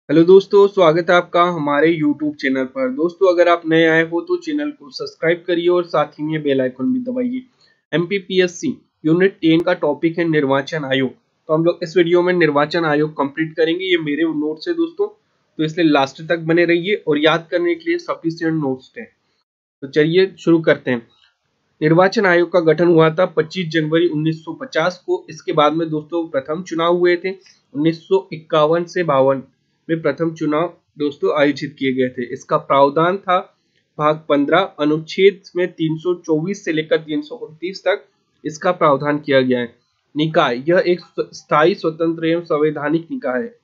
Hello दोस्तों, स्वागत है आपका हमारे YouTube चैनल पर। दोस्तों, अगर आप नए आए हो तो चैनल को सब्सक्राइब करिए और साथ ही में बेल आइकन भी दबाइए। MPPSC यूनिट 10 का टॉपिक है निर्वाचन आयोग। तो हम लोग इस वीडियो में निर्वाचन आयोग कंप्लीट करेंगे। ये मेरे नोट्स है दोस्तों, तो इसलिए लास्ट तक बने रहिए और याद करने के लिए सफिशिएंट नोट्स हैं। तो चलिए शुरू करते हैं। निर्वाचन आयोग का गठन हुआ था 25 जनवरी 1950 को। इसके बाद में दोस्तों प्रथम चुनाव हुए थे 1951 से 52 में प्रथम चुनाव दोस्तों आयोजित किए गए थे। इसका प्रावधान था भाग 15 अनुच्छेद में 324 से लेकर 329 तक इसका प्रावधान किया गया है। निकाय, यह एक स्थायी स्वतंत्र एवं संवैधानिक निकाय है।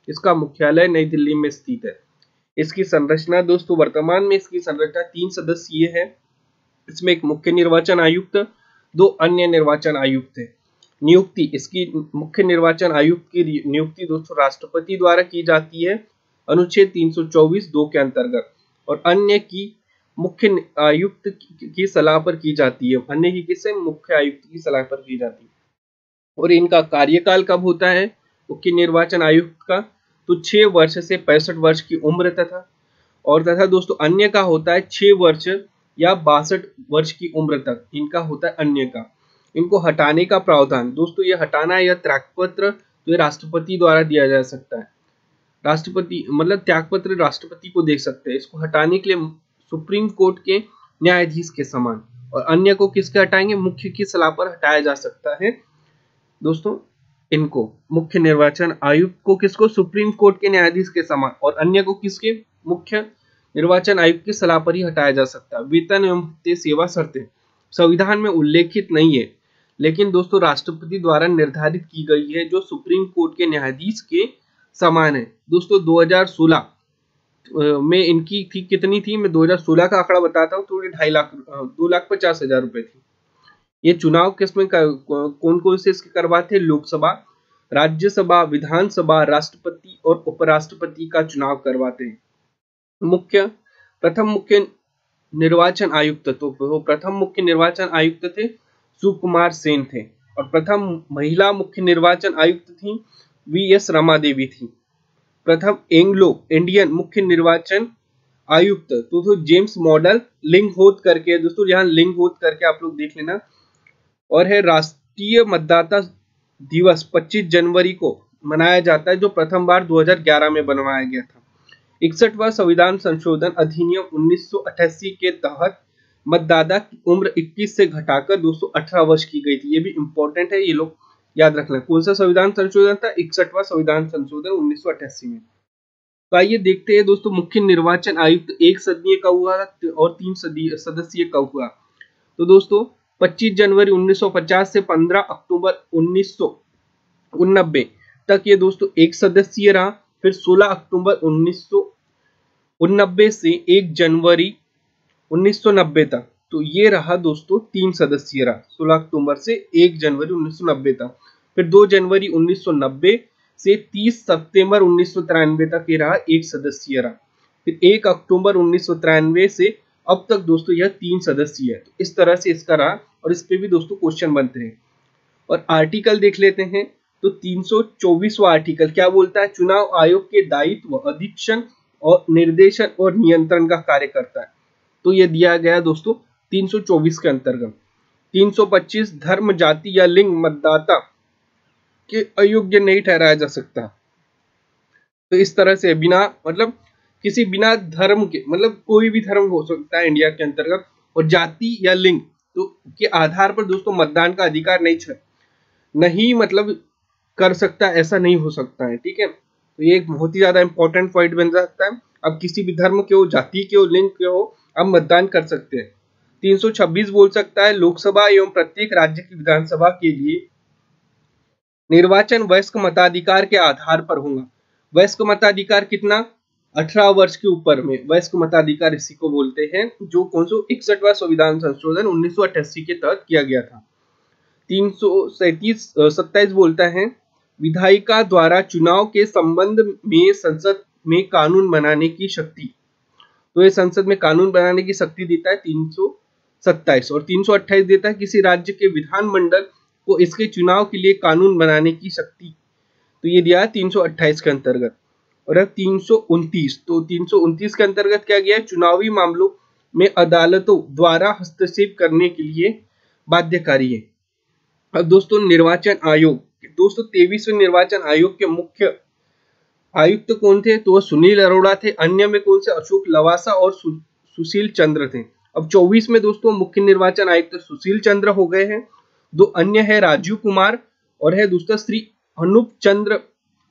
इसका मुख्यालय नई दिल्ली में स्थित है। इसकी संरचना दोस्तों, वर्तमान में इसकी संरचना 3 सदस्यीय है। इसमें एक मुख्य निर्वाचन आयुक्त, 2 अन्य निर्वाचन आयुक्त है। नियुक्ति, इसकी मुख्य निर्वाचन आयुक्त की नियुक्ति दोस्तों राष्ट्रपति द्वारा की जाती है अनुच्छेद 324(2) के अंतर्गत, और अन्य की मुख्य आयुक्त की सलाह पर की जाती है। अन्य की किससे? मुख्य आयुक्त की सलाह पर की जाती है। और इनका कार्यकाल कब होता है मुख्य निर्वाचन आयुक्त का? तो 6 वर्ष से 65 वर्ष की उम्र तथा दोस्तों अन्य का होता है 6 वर्ष या 62 वर्ष की उम्र तक इनका होता है अन्य का। इनको हटाने का प्रावधान दोस्तों, ये हटाना है या त्यागपत्र तो ये राष्ट्रपति द्वारा दिया जा सकता है। राष्ट्रपति मतलब त्यागपत्र राष्ट्रपति को दे सकते हैं। इसको हटाने के लिए सुप्रीम कोर्ट के न्यायाधीश के समान, और अन्य को किसके हटाएंगे? मुख्य की सलाह पर हटाया जा सकता है दोस्तों। इनको मुख्य निर्वाचन आयुक्त को किसको? सुप्रीम कोर्ट के न्यायाधीश के समान, और अन्य को किसके? मुख्य निर्वाचन आयुक्त की सलाह पर ही हटाया जा सकता है। वेतन एवं भत्ते सेवा शर्तें संविधान में उल्लेखित नहीं है, लेकिन दोस्तों राष्ट्रपति द्वारा निर्धारित की गई है, जो सुप्रीम कोर्ट के न्यायाधीश के समान है। दोस्तों 2016 में इनकी थी कितनी थी? मैं 2016 का आंकड़ा बताता हूँ। थोड़ी 2,50,000 रुपए थी। ये चुनाव किसमें कौन कौन से इसके करवाते? लोकसभा, राज्यसभा, विधानसभा, राष्ट्रपति और उपराष्ट्रपति का चुनाव करवाते हैं। प्रथम मुख्य निर्वाचन आयुक्त, तो वो प्रथम मुख्य निर्वाचन आयुक्त थे सुकुमार सेन थे, और प्रथम महिला मुख्य निर्वाचन आयुक्त थी VS रमा देवी थी। प्रथम एंग्लो इंडियन मुख्य निर्वाचन आयुक्त तो जेम्स मॉडल लिंगहोत करके, दोस्तों यहाँ लिंगहोत करके आप लोग देख लेना। और है राष्ट्रीय मतदाता दिवस 25 जनवरी को मनाया जाता है, जो प्रथम बार 2011 में बनवाया गया था। 61वां संविधान संशोधन अधिनियम 1988 के तहत मतदाता की उम्र 21 से घटाकर 218 वर्ष की गई थी। ये भी इंपॉर्टेंट है, ये लोग याद रखना। कौन सा संविधान संशोधन था? 61वां संविधान संशोधन 1988 में। तो आइए देखते हैं दोस्तों, मुख्य निर्वाचन आयुक्त 1 सदस्यीय का हुआ और 3 सदस्यीय का हुआ। तो दोस्तों 25 जनवरी 1950 से 15 अक्टूबर 1989 तक ये दोस्तों 1 सदस्यीय रहा। फिर 16 अक्टूबर 1989 से 1 जनवरी 1990 तक तो ये रहा दोस्तों 3 सदस्यीय रहा। 16 अक्टूबर से 1 जनवरी 1990 तक। फिर 2 जनवरी 1990 से 30 सितंबर 1993 तक ये रहा 1 सदस्यीय रहा। फिर 1 अक्टूबर 1993 से अब तक दोस्तों यह 3 सदस्यीय है। तो इस तरह से इसका रहा, और इस पे भी दोस्तों क्वेश्चन बनते हैं। और आर्टिकल देख लेते हैं। तो 324वां आर्टिकल क्या बोलता है? चुनाव आयोग के दायित्व अधीक्षण और निर्देशन और नियंत्रण का कार्य करता है। तो ये दिया गया दोस्तों 324 के अंतर्गत। 325 धर्म, जाति या लिंग मतदाता के अयोग्य नहीं ठहराया जा सकता। तो इस तरह से बिना किसी बिना धर्म के, मतलब कोई भी धर्म हो सकता है इंडिया के अंतर्गत, और जाति या लिंग तो के आधार पर दोस्तों मतदान का अधिकार नहीं कर सकता, ऐसा नहीं हो सकता है। ठीक है, तो ये एक बहुत ही ज्यादा इंपॉर्टेंट पॉइंट बन सकता है। अब किसी भी धर्म के हो, जाति के हो, लिंग के हो, अब मतदान कर सकते हैं। 326 बोल सकता है लोकसभा एवं प्रत्येक राज्य की विधानसभा के लिए निर्वाचन वयस्क मताधिकार के आधार पर होगा। वयस्क मताधिकार कितना? 18 वर्ष के ऊपर में वयस्क मताधिकार इसी को बोलते हैं, जो 61वां संविधान संशोधन 1988 के तहत किया गया था। 327 बोलता है विधायिका द्वारा चुनाव के संबंध में संसद में कानून बनाने की शक्ति। तो ये संसद में कानून बनाने की शक्ति देता है 327, और 328 देता है किसी राज्य के विधानमंडल को इसके चुनाव के लिए कानून बनाने की शक्ति। तो ये दिया है 328 के अंतर्गत। और अब 329, तो 329 के अंतर्गत क्या गया है, चुनावी मामलों में अदालतों द्वारा हस्तक्षेप करने के लिए बाध्यकारी है। अब दोस्तों निर्वाचन आयोग, दोस्तों 23वें निर्वाचन आयोग के मुख्य आयुक्त कौन थे, तो सुनील अरोड़ा थे। अन्य में कौन से, अशोक लवासा और सुशील चंद्र थे। अब 24 में दोस्तों मुख्य निर्वाचन आयुक्त सुशील चंद्र हो गए हैं। दो अन्य है राजीव कुमार और है दूसरा श्री अनूप चंद्र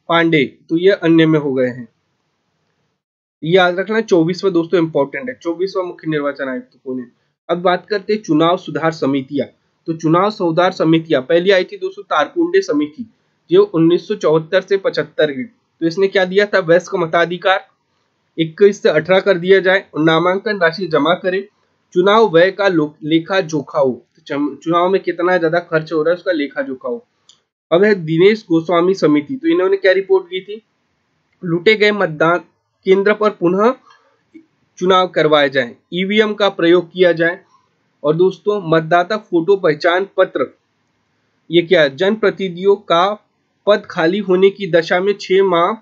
पांडे, तो ये अन्य में हो गए हैं। याद रखना 24वां दोस्तों इंपॉर्टेंट है, 24वां मुख्य निर्वाचन आयुक्त कौन है। अब बात करते हैं चुनाव सुधार समितियां। तो चुनाव सुधार समितियां पहली आई थी दोस्तों तारकुंडे समिति, जो 1974 से 75 की। तो इसने क्या दिया था, वयस्क मताधिकार 21 से 18 कर दिया जाए और नामांकन राशि जमा करे, चुनाव व्यय का लेखा जोखा हो, तो चुनाव में कितना ज्यादा खर्च हो रहा है उसका लेखा जोखा हो। अब है दिनेश गोस्वामी समिति, तो इन्होंने क्या रिपोर्ट की थी, लूटे गए मतदान केंद्र पर पुनः चुनाव करवाए जाए, ईवीएम का प्रयोग किया जाए, और दोस्तों मतदाता फोटो पहचान पत्र, ये क्या है, जनप्रतिनिधियों का पद खाली होने की दशा में 6 माह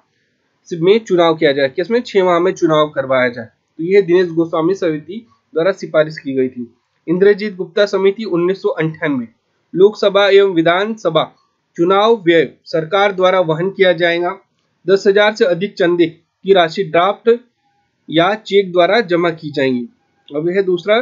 में चुनाव किया जाए, किसमें 6 माह में चुनाव करवाया जाए। तो ये दिनेश गोस्वामी समिति द्वारा सिफारिश की गई थी। इंद्रजीत गुप्ता समिति 1998, लोकसभा एवं विधानसभा चुनाव व्यय सरकार द्वारा वहन किया जाएगा, 10,000 से अधिक चंदे की राशि ड्राफ्ट या चेक द्वारा जमा की जाएंगी। अब यह दूसरा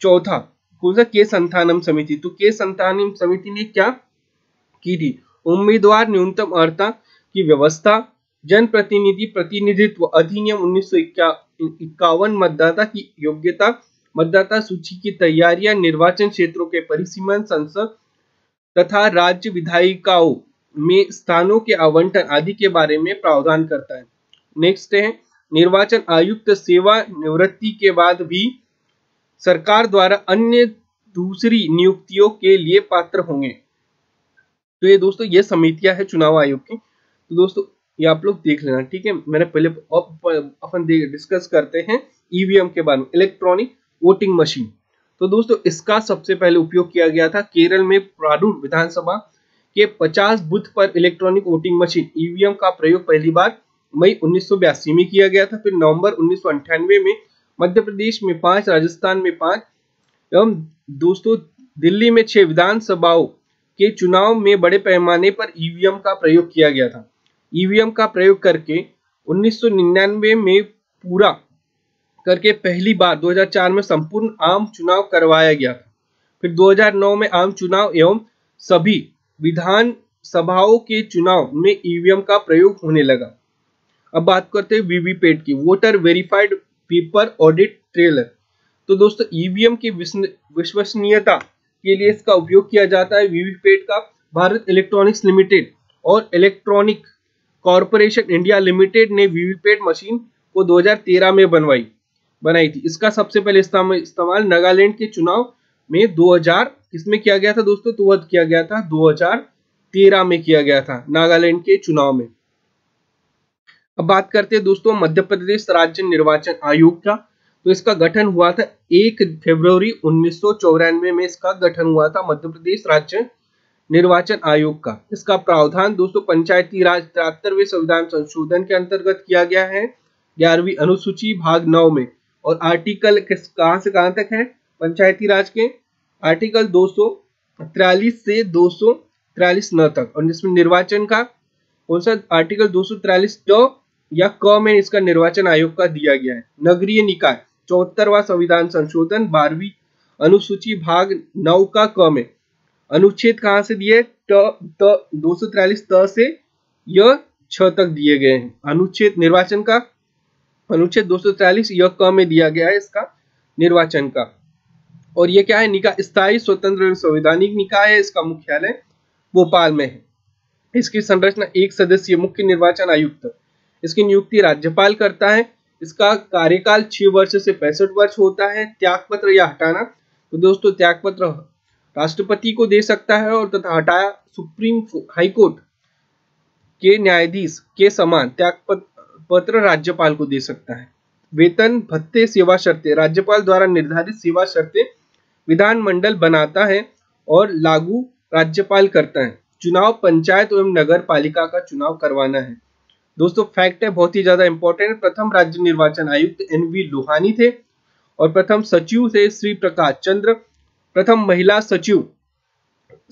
चौथा कौन सा, के संतानम समिति, तो के संतानम समिति ने क्या की थी, उम्मीदवार न्यूनतम अर्हता की व्यवस्था, जनप्रतिनिधि प्रतिनिधित्व अधिनियम 1951, मतदाता की योग्यता, मतदाता सूची की तैयारियां, निर्वाचन क्षेत्रों के परिसीमन, संसद तथा राज्य विधायिकाओं में स्थानों के आवंटन आदि के बारे में प्रावधान करता है। नेक्स्ट है निर्वाचन आयुक्त सेवा निवृत्ति के बाद भी सरकार द्वारा अन्य दूसरी नियुक्तियों के लिए पात्र होंगे। तो ये दोस्तों ये समितियां है चुनाव आयोग की। तो दोस्तों ये आप लोग देख लेना, ठीक है। मैंने पहले अपन डिस्कस करते हैं ईवीएम के बारे में, इलेक्ट्रॉनिक वोटिंग मशीन। तो दोस्तों इसका सबसे पहले उपयोग किया गया था केरल में प्रारूप विधानसभा के 50 बूथ पर इलेक्ट्रॉनिक वोटिंग मशीन ईवीएम का प्रयोग पहली बार मई 1982 में किया गया था। फिर नवंबर 1998 में मध्य प्रदेश में 5, राजस्थान में 5 एवं दोस्तों दिल्ली में 6 विधानसभाओं के चुनाव में बड़े पैमाने पर ईवीएम का प्रयोग किया गया था। ईवीएम का प्रयोग करके 1999 में पूरा करके पहली बार 2004 में संपूर्ण आम चुनाव करवाया गया था। फिर 2009 में आम चुनाव एवं सभी विधान सभाओं के चुनाव में ईवीएम का प्रयोग होने लगा। अब बात करते हैं वीवीपैट की, voter verified paper audit trailer. तो दोस्तों ईवीएम की विश्वसनीयता के लिए इसका उपयोग किया जाता है वीवीपैट का। भारत इलेक्ट्रॉनिक्स लिमिटेड और इलेक्ट्रॉनिक कॉर्पोरेशन इंडिया लिमिटेड ने वीवीपैट मशीन को 2013 में बनाई थी। इसका सबसे पहले इस्तेमाल नागालैंड के चुनाव में 2000 इसमें किया गया था दोस्तों, तो वह किया गया था 2013 में किया गया था नागालैंड के चुनाव में। अब बात करते हैं दोस्तों मध्य प्रदेश राज्य निर्वाचन आयोग का। तो इसका गठन हुआ था 1 फरवरी 1994 में इसका गठन हुआ था मध्य प्रदेश राज्य निर्वाचन आयोग का। इसका प्रावधान दोस्तों पंचायती राज 73वें संविधान संशोधन के अंतर्गत किया गया है 11वीं अनुसूची भाग 9 में। और आर्टिकल कहां से कहां तक है पंचायती राज के, आर्टिकल 243 से 243 न तक। और जिसमें निर्वाचन का कौन सा आर्टिकल 243 या क में इसका निर्वाचन आयोग का दिया गया है। नगरीय निकाय 74वां संविधान संशोधन 12वीं अनुसूची भाग 9 का क में अनुच्छेद कहां से दिए 243 त से यह 6 तक दिए गए हैं। अनुच्छेद निर्वाचन का अनुच्छेद 243 यह क में दिया गया है इसका निर्वाचन का। और ये क्या है, निकाय स्थायी स्वतंत्र संवैधानिक निकाय है। इसका मुख्यालय भोपाल में है। इसकी संरचना 1 सदस्यीय मुख्य निर्वाचन आयुक्त, इसकी नियुक्ति राज्यपाल करता है। इसका कार्यकाल 6 वर्ष से 65 वर्ष होता है। त्यागपत्र या हटाना, तो दोस्तों त्यागपत्र राष्ट्रपति को दे सकता है और तथा हटाया सुप्रीम हाईकोर्ट के न्यायाधीश के समान त्यागपत्र राज्यपाल को दे सकता है। वेतन भत्ते सेवा शर्तें, राज्यपाल द्वारा निर्धारित सेवा शर्तें विधानमंडल बनाता है और लागू राज्यपाल करता है। चुनाव पंचायत एवं नगर पालिका का चुनाव करवाना है। दोस्तों फैक्ट है, बहुत ही ज्यादा इंपॉर्टेंट। प्रथम राज्य निर्वाचन आयुक्त NV लोहानी थे और प्रथम सचिव थे श्री प्रकाश चंद्र। प्रथम महिला सचिव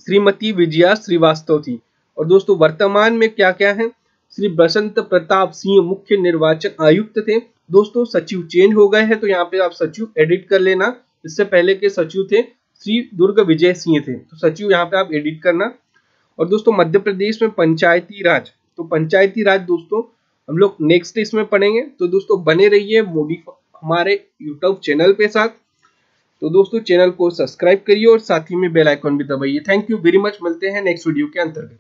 श्रीमती विजया श्रीवास्तव थी। और दोस्तों वर्तमान में क्या क्या है, श्री बसंत प्रताप सिंह मुख्य निर्वाचन आयुक्त थे। दोस्तों सचिव चेंज हो गए हैं, तो यहाँ पे आप सचिव एडिट कर लेना। इससे पहले के सचिव थे श्री दुर्ग विजय सिंह थे, तो सचिव यहाँ पे आप एडिट करना। और दोस्तों मध्य प्रदेश में पंचायती राज, तो पंचायती राज दोस्तों हम लोग नेक्स्ट इसमें पढ़ेंगे। तो दोस्तों बने रहिए मोडी हमारे यूट्यूब चैनल पे साथ। तो दोस्तों चैनल को सब्सक्राइब करिए और साथ ही में बेल आइकन भी दबाइए। थैंक यू वेरी मच, मिलते हैं नेक्स्ट वीडियो के अंतर्गत।